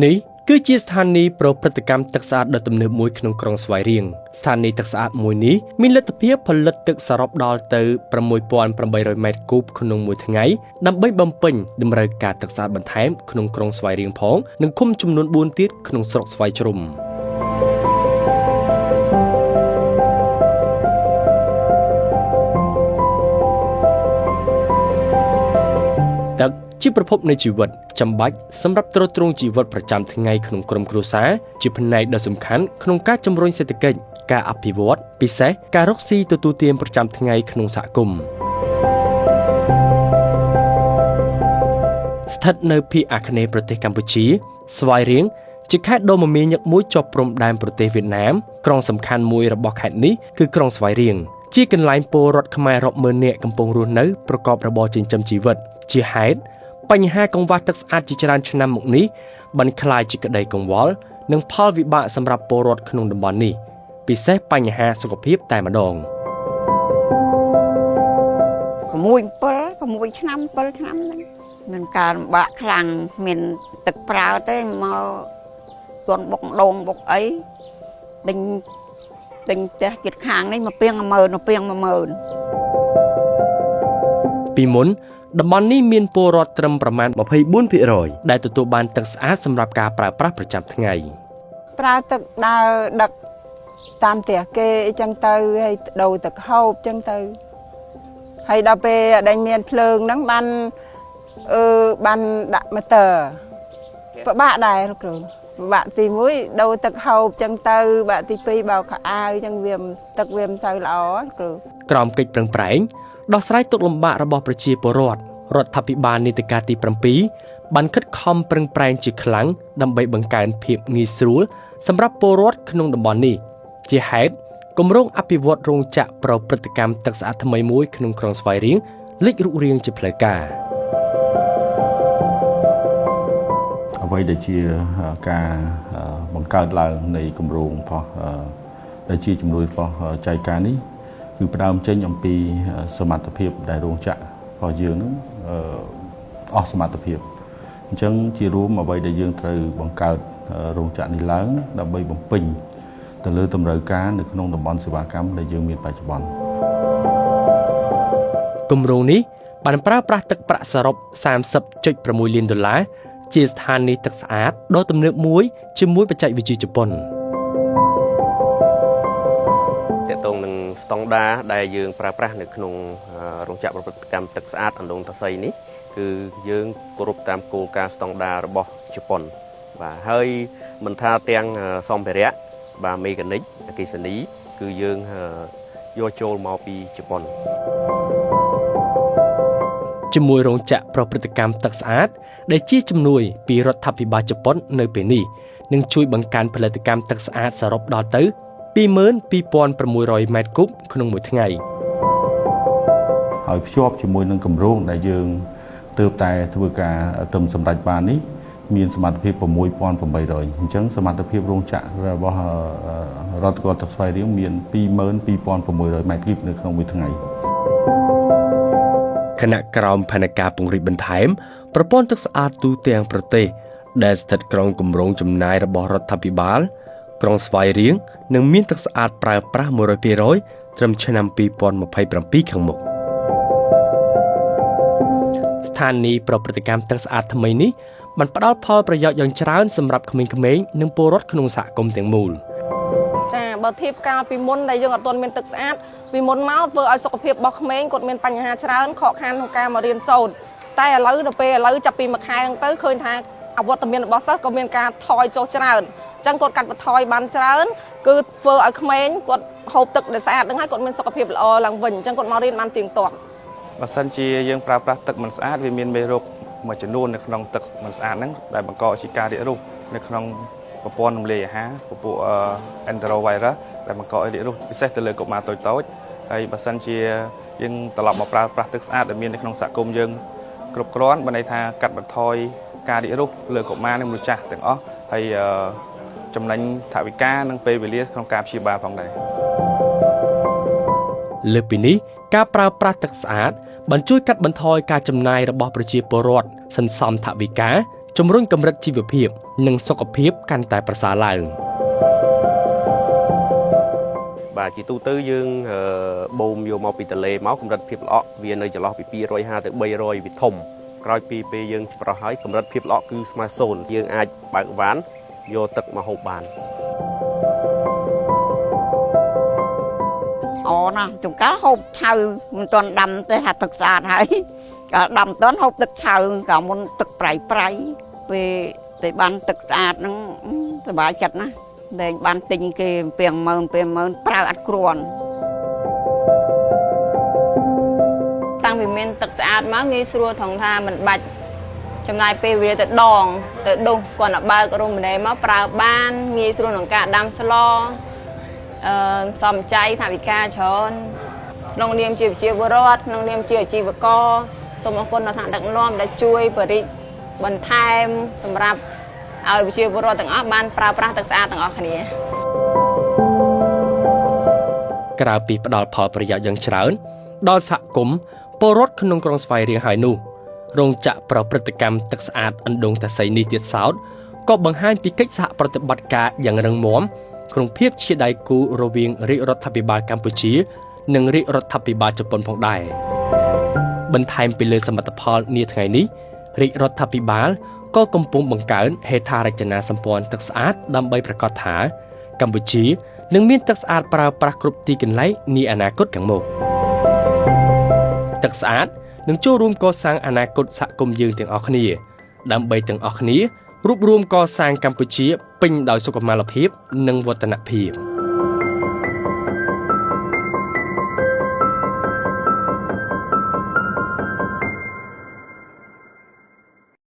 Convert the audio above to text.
នេះគឺជាស្ថានីយ៍ប្រព្រឹត្តកម្មទឹកស្អាតដ៏ទំនើបមួយក្នុងក្រុងស្វាយរៀងស្ថានីយ៍ទឹកស្អាតមួយនេះមានលទ្ធភាពផលិតទឹកសរុបដល់ទៅ 6,800 ម៉ែត្រគូបក្នុងមួយថ្ងៃដើម្បីបំពេញតម្រូវការទឹកស្អាតបន្ថែមក្នុងក្រុងស្វាយរៀងផងនិងឃុំចំនួន4ទៀតក្នុងស្រុកស្វាយជ្រុំទឹកជាប្រភពនៃជីវិតចាំបាច់សម្រាប់ទ្រទ្រង់ជីវិតប្រចាំថ្ងៃក្នុងក្រុមគ្រួសារជាផ្នែកដ៏សំខាន់ក្នុងការជំរុញសេដ្ឋកិច្ចការអភិវឌ្ឍពិសេសការរកស៊ីទទួលទានប្រចាំថ្ងៃក្នុងសហគមន៍ស្ថិតនៅភាគអាគ្នេយ៍ប្រទេសកម្ពុជាស្វាយរៀងជាខេត្តដ៏មមាញឹកមួយជាប់ព្រំដែនប្រទេសវៀតណាមក្រុងសំខាន់មួយរបស់ខេត្តនេះគឺក្រុងស្វាយរៀងជាកន្លែងពលរដ្ឋខ្មែររាប់ម៉ឺននាក់កំពុងរស់នៅប្រកបរបរចិញ្ចឹមជីវិតជាហេតុបញ្ហាកង្វះទឹកស្អាតជាច្រើនឆ្នាំមកនេះបានក្លាយជាក្តីកង្វល់និងផលវិបាកសម្រាប់ពលរដ្ឋក្នុងតំបន់នេះពិសេសបញ្ហាសុខភាពតែម្ដង6 ឆ្នាំ 7 ឆ្នាំហ្នឹងមានការលំបាកខ្លាំងមានទឹកប្រើទេមកជន់បុកម្ដងបុកអីទិញផ្ទះជិតខាងនេះមកពីង 10000 ពីមុនតំបន់នេះមានពលរដ្ឋត្រឹមប្រមាណ 24% ដែលទទួលបានទឹកស្អាតសម្រាប់ការប្រើប្រាស់ប្រចាំថ្ងៃប្រើទឹកដើរដឹកតាមផ្ទះគេអញ្ចឹងទៅហើយដូរទឹកហូបអញ្ចឹងទៅហើយដល់ពេលដែលមានភ្លើងហ្នឹងបានដាក់ម៉ូទ័រពិបាកដែរលោកគ្រូពិបាកទី1ដូរទឹកហូបអញ្ចឹងទៅបាក់ទី2បោកខោអាវអញ្ចឹងទឹកវាមិនសូវល្អគ្រូក្រោមកិច្ចប្រឹងប្រែងដោះស្រាយទុក្ខលំបាករបស់ប្រជាពលរដ្ឋរដ្ឋាភិបាលនីតិកាលទី7បានខិតខំប្រឹងប្រែងជាខ្លាំងដើម្បីបង្កើនភាពងាយស្រួលសម្រាប់ពលរដ្ឋក្នុងតំបន់នេះជាហេតុគម្រោងអភិវឌ្ឍរោងចក្រប្រព្រឹត្តកម្មទឹកស្អាតថ្មីមួយក្នុងក្រុងស្វាយរៀងលេចរូបរាងជាផ្លូវការអ្វីដែលជាការបង្កើតឡើងនៃគម្រោងរបស់ដែលជាជំនួយរបស់ចៅការនេះគឺផ្ដើមចេញអំពីសមត្ថភាពដែលរោងចក្ររបស់យើងនឹងអស់សមត្ថភាពអញ្ចឹងជារួមអ្វីដែលយើងត្រូវបង្កើតរោងចក្រនេះឡើងដើម្បីបំពេញទៅលើតម្រូវការនៅក្នុងតំបន់សេវាកម្មដែលយើងមានបច្ចុប្បន្នគម្រោងនេះបានប្រើប្រាស់ទឹកប្រាក់សរុប $30.6 លានជាស្ថានីយ៍ទឹកស្អាតដ៏ទំនើបមួយជាមួយបច្ចេកវិទ្យាជប៉ុនតកតងនឹងស្តង់ដារដែលយើងប្រើប្រាស់នៅក្នុងរោងចក្រប្រព្រឹត្តកម្មទឹកស្អាតអណ្ដូងតាសីនេះគឺយើងគោរពតាមគោលការណ៍ស្តង់ដាររបស់ជប៉ុនបាទហើយមិនថាទាំងសម្ភារៈបាទមេកានិកអគ្គិសនីគឺយើងយកចូលមកពីជប៉ុនជាមួយរោងចក្រប្រព្រឹត្តកម្មទឹកស្អាតដែលជាជំនួយពីរដ្ឋាភិបាលជប៉ុននៅពេលនេះនឹងជួយបង្កើនផលិតកម្មទឹកស្អាតសរុបដល់ទៅ 22,600 ម៉ែត្រគូបក្នុងមួយថ្ងៃហើយភ្ជាប់ជាមួយនឹងគម្រោងដែលយើងទើបតែធ្វើការទំសម្រេចបាននេះមានសមត្ថភាព 6,800 អញ្ចឹងសមត្ថភាពរោងចក្ររបស់រដ្ឋបាលទឹកស្វាយរៀងមាន 22,600 ម៉ែត្រគូបនៅក្នុងមួយថ្ងៃគណៈក្រមផែនការពង្រីកបន្ថែមប្រព័ន្ធទឹកស្អាតទូទាំងប្រទេសដែលស្ថិតក្រោមគម្រោងចំណាយរបស់រដ្ឋាភិបាលក្រុងស្វាយរៀងនឹងមានទឹកស្អាតប្រើប្រាស់ 100% ត្រឹមឆ្នាំ 2027 ខាងមុខស្ថានីយ៍ប្រព្រឹត្តកម្មទឹកស្អាតថ្មីនេះបានផ្ដល់ផលប្រយោជន៍យ៉ាងច្រើនសម្រាប់ក្មេងៗនិងពលរដ្ឋក្នុងសហគមន៍ទាំងមូលចាបើធៀបកាលពីមុនដែលយើងអត់ទាន់មានទឹកស្អាតពីមុនមកធ្វើឲ្យសុខភាពរបស់ក្មេងគាត់មានបញ្ហាច្រើនខកខានក្នុងការមករៀនសូត្រតែឥឡូវដល់ពេលឥឡូវចាប់ពីមួយខែហ្នឹងទៅឃើញថាអវត្តមានរបស់សិស្សក៏មានការថយចុះច្រើនអញ្ចឹងគាត់កាត់បន្ថយបានច្រើនគឺធ្វើឲ្យក្មេងគាត់ហូបទឹកដែលស្អាតហ្នឹងហើយគាត់មានសុខភាពល្អឡើងវិញអញ្ចឹងគាត់មករៀនបានទៀងទាត់បើសិនជាយើងប្រើប្រាស់ទឹកមិនស្អាតវាមានមេរោគមួយចំនួននៅក្នុងទឹកមិនស្អាតហ្នឹងដែលបង្កជាការរាករូសនៅក្នុងប្រព័ន្ធរំលាយអាហារពពួក enterovirus ដែលបង្កឲ្យរាករូសពិសេសទៅលើកុមារតូចៗហើយបើសិនជាយើងត្រឡប់មកប្រើប្រាស់ទឹកស្អាតដែលមាននៅក្នុងសហគមន៍យើងគ្រប់គ្រាន់បានន័យថាកាត់បន្ថយការរាករូសលើកុមារនិងមនុស្សចាស់ទាំងអស់ហើយចំណេញថវិកានិងពេលវេលាក្នុងការព្យាបាលផងដែរលើពីនេះការប្រើប្រាស់ទឹកស្អាតបានជួយកាត់បន្ថយការចំណាយរបស់ប្រជាពលរដ្ឋសន្សំថវិកា ជំរុញកម្រិតជីវភាពនិងសុខភាពកាន់តែប្រសើរឡើងបាទជាទូទៅយើងបូមយកមកពីទន្លេមកកម្រិតភាពល្អក់វានៅចន្លោះពី250ទៅ300វាធំក្រោយពីពេលយើងច្រោះហើយកម្រិតភាពល្អក់គឺស្មើ0យើងអាចបើកវ៉ានយកទឹកមកហូបបានអូណាចង្ការហូបឆៅមិនទាន់ដាំទេហាត់ទឹកស្អាតហើយក៏ដាំទាន់ហូបទឹកឆៅក៏មុនទឹកប្រៃពេលតែបានទឹកស្អាតហ្នឹងសប្បាយចិត្តណាស់តែបានទិញគេ20000ប្រើអត់គ្រាន់តាំងពីមានទឹកស្អាតមកងាយស្រួលថងថាមិនបាច់ចំណាយពេលវេលាទៅដងទៅដុសគាត់ទៅបើករ៉ូម៉ាណេមកប្រើបានងាយស្រួលក្នុងការដាំស្លសំចៃថាវិការច្រើនក្នុងនាមជាប្រជាពលរដ្ឋក្នុងនាមជាអាជីវករសូមអរគុណដល់ថ្នាក់ដឹកនាំដែលជួយបរិយាបន្ថែមសម្រាប់ឲ្យប្រជាពលរដ្ឋទាំងអស់បានប្រើប្រាស់ទឹកស្អាតទាំងអស់គ្នាក្រៅពីផ្ដល់ផលប្រយោជន៍យ៉ាងច្រើនដល់សហគមន៍ពលរដ្ឋក្នុងក្រុងស្វាយរៀងហើយនោះរោងចក្រប្រព្រឹត្តកម្មទឹកស្អាតអណ្ដូងតាសីនេះទៀតសោតក៏បង្ហាញពីកិច្ចសហប្រតិបត្តិការយ៉ាងរឹងមាំក្នុងភាពជាដៃគូរវាងរាជរដ្ឋាភិបាលកម្ពុជានិងរាជរដ្ឋាភិបាលជប៉ុនផងដែរបន្ថែមពីលើសមិទ្ធផលនាថ្ងៃនេះរាជរដ្ឋាភិបាលក៏កំពុងបង្កើនហេដ្ឋារចនាសម្ព័ន្ធទឹកស្អាតដើម្បីប្រាកដថាកម្ពុជានឹងមានទឹកស្អាតប្រើប្រាស់គ្រប់ទីកន្លែងនាអនាគតខាងមុខទឹកស្អាតនឹងចូលរួមកសាងអនាគតសហគមន៍យើងទាំងអស់គ្នាដើម្បីទាំងអស់គ្នារួបរวมកសាងកម្ពុជាពេញដោយសុខុមាលភាពនិងវឌ្ឍនភាព